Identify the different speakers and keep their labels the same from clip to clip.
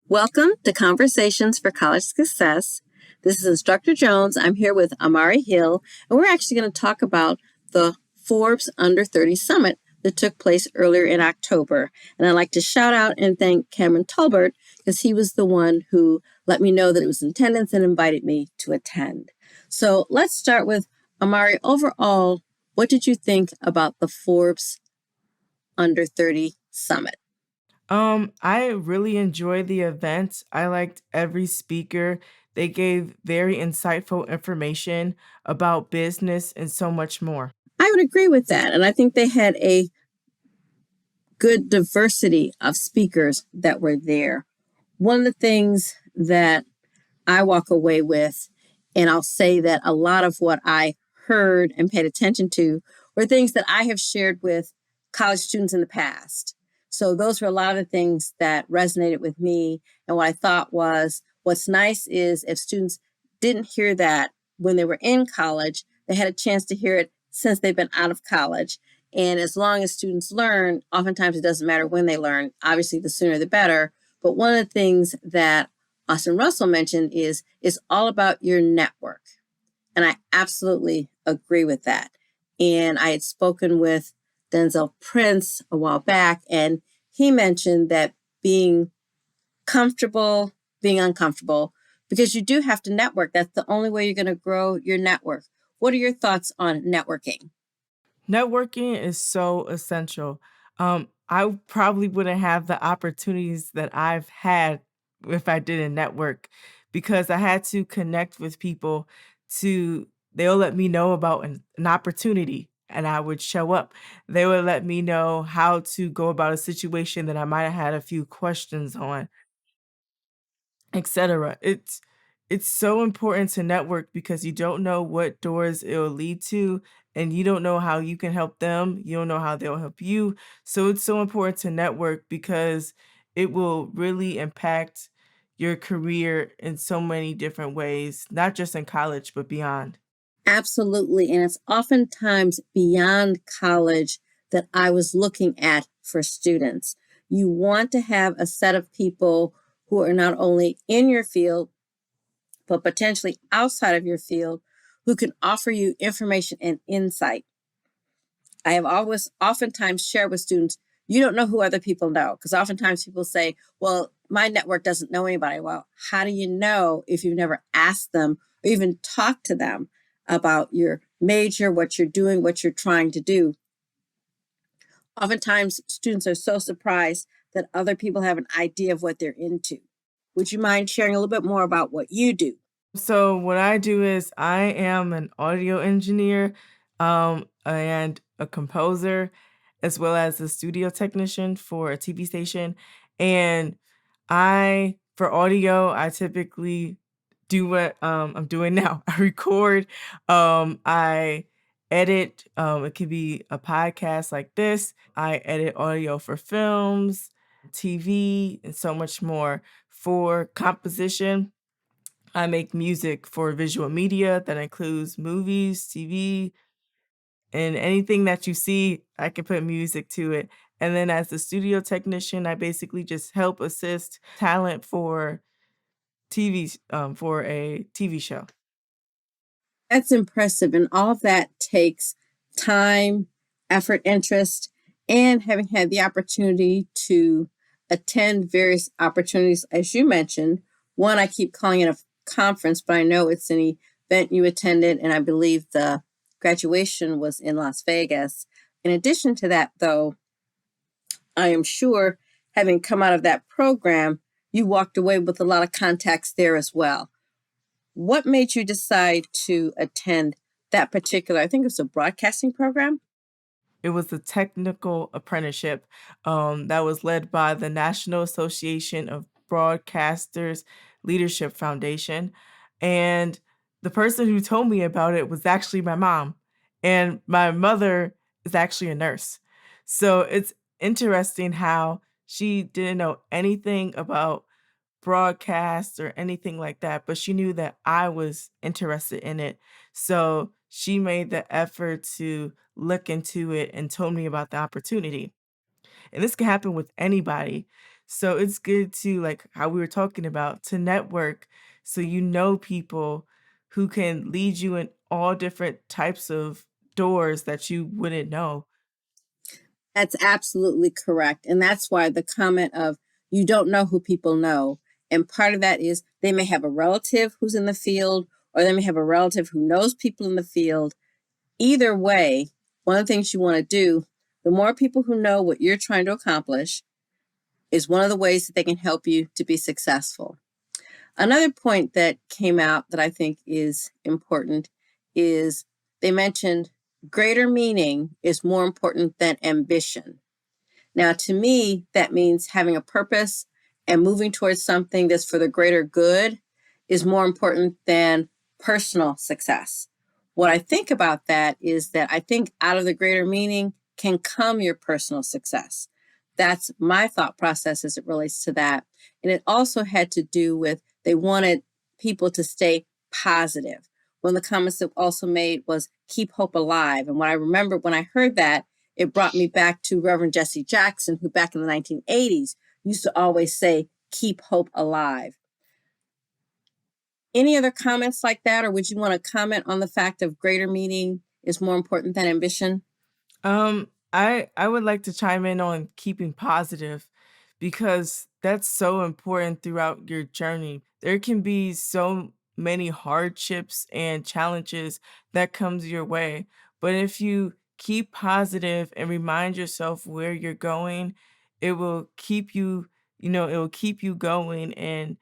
Speaker 1: Welcome to Conversations for College Success. This is Instructor Jones. I'm here with Imari Hill, and we're actually going to talk about the Forbes Under 30 Summit that took place earlier in October. And I'd like to shout out and thank Cameron Tolbert because he was the one who let me know that it was in attendance and invited me to attend. So let's start with Imari. Overall, what did you think about the Forbes Under 30 Summit?
Speaker 2: I really enjoyed the event. I liked every speaker. They gave very insightful information about business and so much more.
Speaker 1: I would agree with that. And I think they had a good diversity of speakers that were there. One of the things that I walk away with, and I'll say that a lot of what I heard and paid attention to were things that I have shared with college students in the past. So those were a lot of the things that resonated with me. And what I thought was, what's nice is if students didn't hear that when they were in college, they had a chance to hear it since they've been out of college. And as long as students learn, oftentimes it doesn't matter when they learn. Obviously, the sooner the better. But one of the things that Austin Russell mentioned is it's all about your network. And I absolutely agree with that. And I had spoken with Denzel Prince a while back, and he mentioned that being comfortable, being uncomfortable, because you do have to network. That's the only way you're going to grow your network. What are your thoughts on networking?
Speaker 2: Networking is so essential. I probably wouldn't have the opportunities that I've had if I didn't network because I had to connect with people to they'll let me know about an opportunity and I would show up. They would let me know how to go about a situation that I might have had a few questions on, etc. It's so important to network because you don't know what doors it'll lead to and you don't know how you can help them, you don't know how they'll help you. So it's so important to network because it will really impact your career in so many different ways, not just in college but beyond.
Speaker 1: Absolutely. And it's oftentimes beyond college that I was looking at for students. You want to have a set of people who are not only in your field, but potentially outside of your field who can offer you information and insight. I have always oftentimes shared with students, you don't know who other people know. Because oftentimes people say, well, my network doesn't know anybody. Well, how do you know if you've never asked them or even talked to them about your major, what you're doing, what you're trying to do? Oftentimes students are so surprised that other people have an idea of what they're into. Would you mind sharing a little bit more about what you do?
Speaker 2: So what I do is I am an audio engineer, and a composer, as well as a studio technician for a TV station. And for audio, I typically do what I'm doing now. I record, I edit. It could be a podcast like this. I edit audio for films, TV, and so much more. For composition, I make music for visual media that includes movies, TV, and anything that you see, I can put music to it. And then as the studio technician, I basically just help assist talent for for a TV show.
Speaker 1: That's impressive. And all of that takes time, effort, interest, and having had the opportunity to attend various opportunities, as you mentioned. One, I keep calling it a conference, but I know it's an event you attended, and I believe the graduation was in Las Vegas. In addition to that, though, I am sure having come out of that program, you walked away with a lot of contacts there as well. What made you decide to attend that particular, I think it was a broadcasting program?
Speaker 2: It was a technical apprenticeship that was led by the National Association of Broadcasters Leadership Foundation. And the person who told me about it was actually my mom. And my mother is actually a nurse. So it's interesting how she didn't know anything about broadcast or anything like that, but she knew that I was interested in it. So she made the effort to look into it and told me about the opportunity. And this can happen with anybody. So it's good to, like how we were talking about, to network so you know people who can lead you in all different types of doors that you wouldn't know.
Speaker 1: That's absolutely correct. And that's why the comment of you don't know who people know. And part of that is they may have a relative who's in the field, or they may have a relative who knows people in the field. Either way, one of the things you want to do, the more people who know what you're trying to accomplish, is one of the ways that they can help you to be successful. Another point that came out that I think is important is they mentioned greater meaning is more important than ambition. Now, to me, that means having a purpose and moving towards something that's for the greater good is more important than personal success. What I think about that is that I think out of the greater meaning can come your personal success. That's my thought process as it relates to that. And it also had to do with they wanted people to stay positive. One of the comments that also made was keep hope alive. And what I remember when I heard that, it brought me back to Reverend Jesse Jackson, who back in the 1980s used to always say, keep hope alive. Any other comments like that, or would you want to comment on the fact of greater meaning is more important than ambition?
Speaker 2: I would like to chime in on keeping positive because that's so important throughout your journey. There can be so many hardships and challenges that comes your way, but if you keep positive and remind yourself where you're going, it will keep you, it will keep you going and,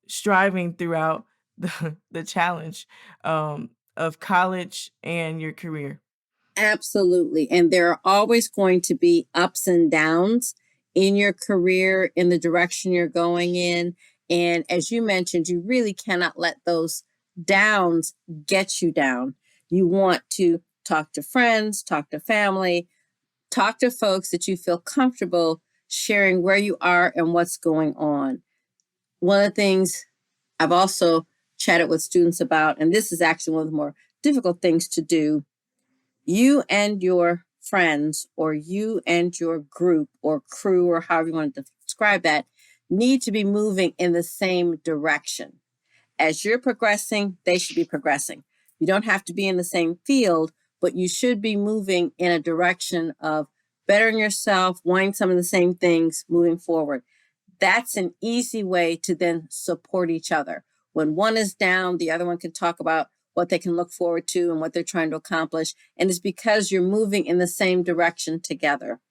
Speaker 2: striving throughout the challenge of college and your career.
Speaker 1: Absolutely. And there are always going to be ups and downs in your career, in the direction you're going in. And as you mentioned, you really cannot let those downs get you down. You want to talk to friends, talk to family, talk to folks that you feel comfortable sharing where you are and what's going on. One of the things I've also chatted with students about, and this is actually one of the more difficult things to do, you and your friends, or you and your group or crew, or however you want to describe that, need to be moving in the same direction. As you're progressing, they should be progressing. You don't have to be in the same field, but you should be moving in a direction of bettering yourself, wanting some of the same things moving forward. That's an easy way to then support each other. When one is down, the other one can talk about what they can look forward to and what they're trying to accomplish. And it's because you're moving in the same direction together.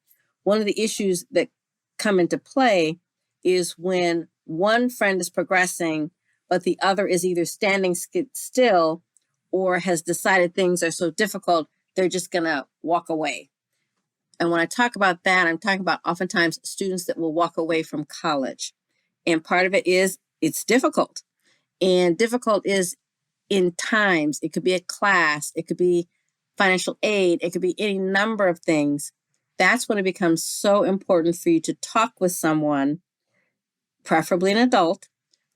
Speaker 1: One of the issues that come into play is when one friend is progressing, but the other is either standing still or has decided things are so difficult, they're just going to walk away. And when I talk about that, I'm talking about oftentimes students that will walk away from college. And part of it is it's difficult. And difficult is in times. It could be a class, it could be financial aid, it could be any number of things. That's when it becomes so important for you to talk with someone, preferably an adult,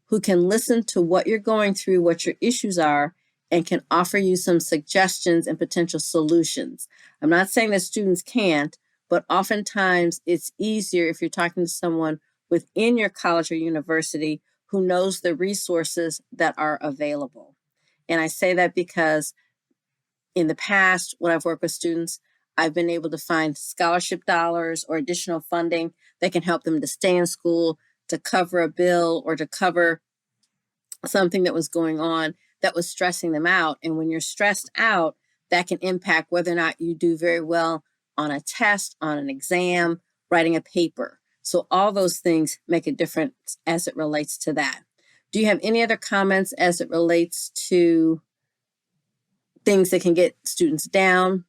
Speaker 1: who can listen to what you're going through, what your issues are, and can offer you some suggestions and potential solutions. I'm not saying that students can't, but oftentimes it's easier if you're talking to someone within your college or university who knows the resources that are available. And I say that because in the past, when I've worked with students, I've been able to find scholarship dollars or additional funding that can help them to stay in school, to cover a bill, or to cover something that was going on that was stressing them out. And when you're stressed out, that can impact whether or not you do very well on a test, on an exam, writing a paper. So all those things make a difference as it relates to that. Do you have any other comments as it relates to things that can get students down?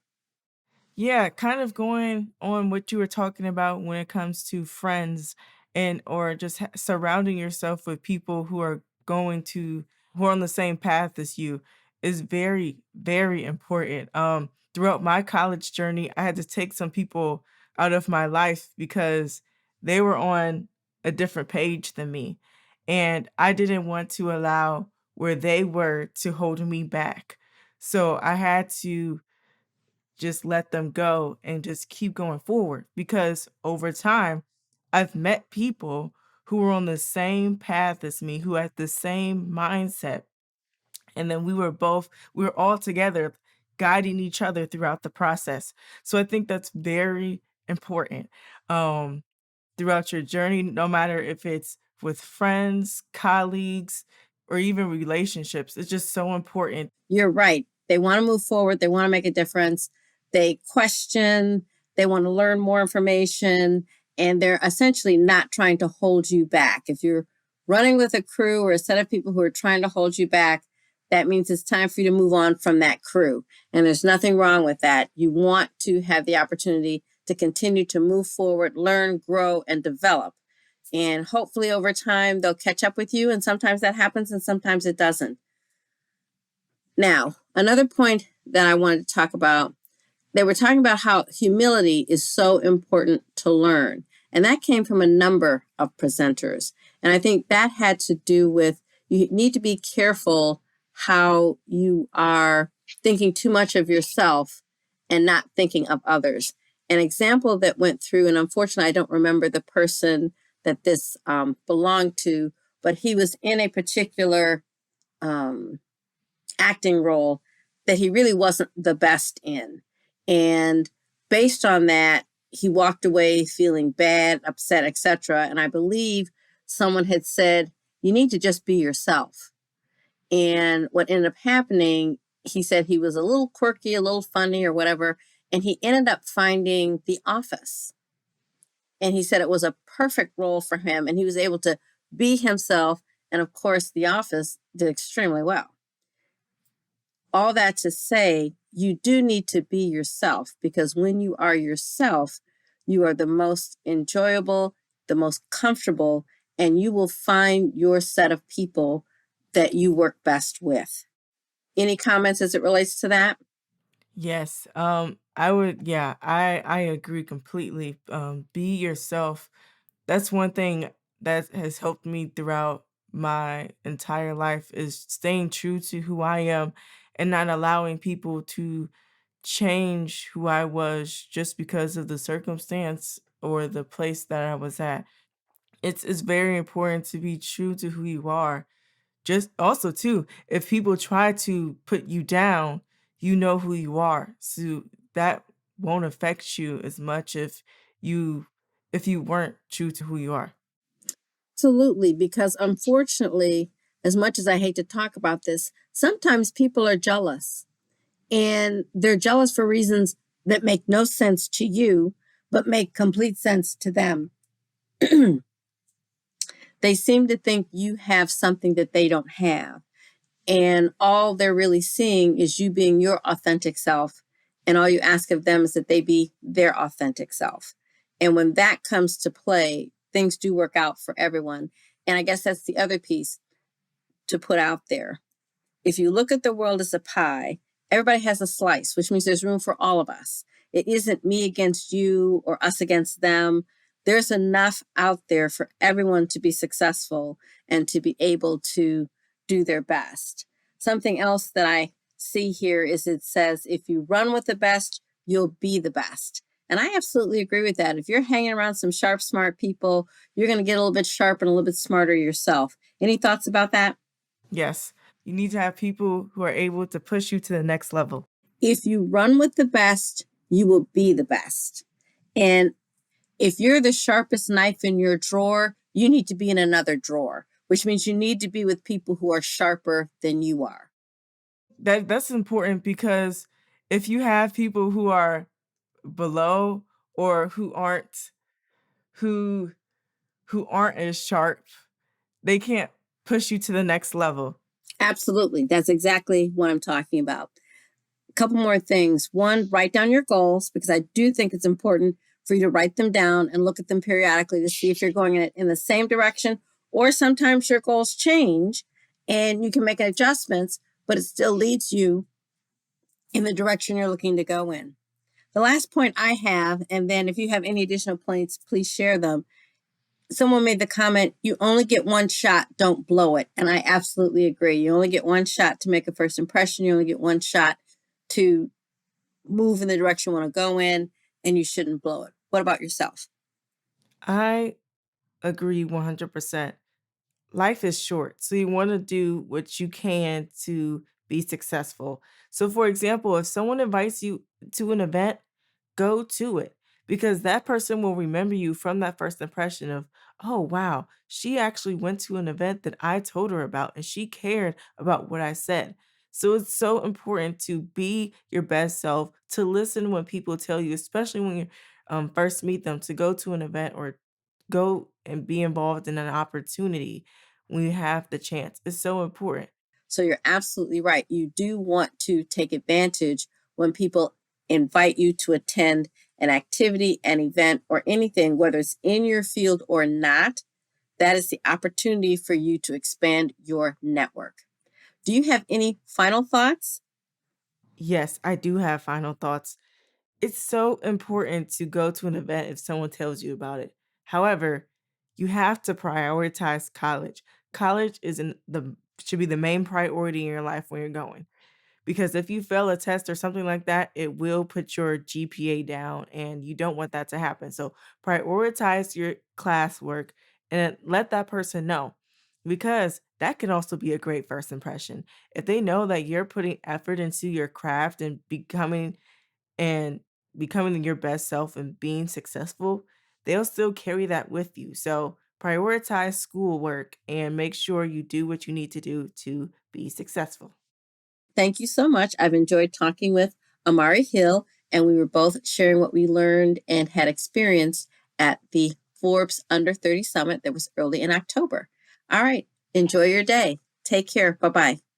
Speaker 2: Yeah, kind of going on what you were talking about when it comes to friends and or just surrounding yourself with people who are on the same path as you is very very important. Throughout my college journey, I had to take some people out of my life because they were on a different page than me, and I didn't want to allow where they were to hold me back. So I had to just let them go and just keep going forward because over time I've met people who were on the same path as me, who had the same mindset. And then we were all together guiding each other throughout the process. So I think that's very important. Um, Throughout your journey, no matter if it's with friends, colleagues, or even relationships. It's just so important.
Speaker 1: You're right. They want to move forward. They want to make a difference. They question, they want to learn more information, and they're essentially not trying to hold you back. If you're running with a crew or a set of people who are trying to hold you back, that means it's time for you to move on from that crew. And there's nothing wrong with that. You want to have the opportunity to continue to move forward, learn, grow, and develop. And hopefully over time, they'll catch up with you. And sometimes that happens and sometimes it doesn't. Now, another point that I wanted to talk about, they were talking about how humility is so important to learn. And that came from a number of presenters. And I think that had to do with you need to be careful how you are thinking too much of yourself and not thinking of others. An example that went through, and unfortunately, I don't remember the person that this belonged to, but he was in a particular acting role that he really wasn't the best in. And based on that, he walked away feeling bad, upset, etc. And I believe someone had said, you need to just be yourself. And what ended up happening, he said he was a little quirky, a little funny, or whatever. And he ended up finding The Office. And he said it was a perfect role for him. And he was able to be himself. And of course, The Office did extremely well. All that to say, you do need to be yourself, because when you are yourself, you are the most enjoyable, the most comfortable, and you will find your set of people that you work best with. Any comments as it relates to that?
Speaker 2: Yes, I would, yeah, I agree completely. Be yourself. That's one thing that has helped me throughout my entire life is staying true to who I am and not allowing people to change who I was just because of the circumstance or the place that I was at. It's very important to be true to who you are. Just also too, if people try to put you down, you know who you are. So that won't affect you as much you if you weren't true to who you are.
Speaker 1: Absolutely, because unfortunately, as much as I hate to talk about this, sometimes people are jealous, and they're jealous for reasons that make no sense to you, but make complete sense to them. They seem to think you have something that they don't have. And all they're really seeing is you being your authentic self. And all you ask of them is that they be their authentic self. And when that comes to play, things do work out for everyone. And I guess that's the other piece to put out there. If you look at the world as a pie, everybody has a slice, which means there's room for all of us. It isn't me against you or us against them. There's enough out there for everyone to be successful and to be able to do their best. Something else that I see here is it says, if you run with the best, you'll be the best. And I absolutely agree with that. If you're hanging around some sharp, smart people, you're going to get a little bit sharper and a little bit smarter yourself. Any thoughts about that?
Speaker 2: Yes. You need to have people who are able to push you to the next level.
Speaker 1: If you run with the best, you will be the best. And if you're the sharpest knife in your drawer, you need to be in another drawer, which means you need to be with people who are sharper than you are.
Speaker 2: That's important because if you have people who are below or who who aren't as sharp, they can't push you to the next level.
Speaker 1: Absolutely. That's exactly what I'm talking about. A couple more things. One, write down your goals, because I do think it's important for you to write them down and look at them periodically to see if you're going in the same direction, or sometimes your goals change and you can make adjustments, but it still leads you in the direction you're looking to go in. The last point I have, and then if you have any additional points, please share them. Someone made the comment, you only get one shot, don't blow it. And I absolutely agree. You only get one shot to make a first impression. You only get one shot to move in the direction you want to go in, and you shouldn't blow it. What about yourself?
Speaker 2: I agree 100%. Life is short, so you want to do what you can to be successful. So, for example, if someone invites you to an event, go to it because that person will remember you from that first impression of, oh, wow, she actually went to an event that I told her about and she cared about what I said. So, it's so important to be your best self, to listen when people tell you, especially when you first meet them, to go to an event or go and be involved in an opportunity when you have the chance. It's so important.
Speaker 1: So you're absolutely right. You do want to take advantage when people invite you to attend an activity, an event, or anything, whether it's in your field or not. That is the opportunity for you to expand your network. Do you have any final thoughts?
Speaker 2: Yes, I do have final thoughts. It's so important to go to an event if someone tells you about it. However, you have to prioritize college. College is in the should be the main priority in your life when you're going. Because if you fail a test or something like that, it will put your GPA down and you don't want that to happen. So prioritize your classwork and let that person know because that can also be a great first impression. If they know that you're putting effort into your craft and becoming your best self and being successful, they'll still carry that with you. So prioritize schoolwork and make sure you do what you need to do to be successful.
Speaker 1: Thank you so much. I've enjoyed talking with Amari Hill, and we were both sharing what we learned and had experienced at the Forbes Under 30 Summit that was early in October. All right. Enjoy your day. Take care. Bye bye.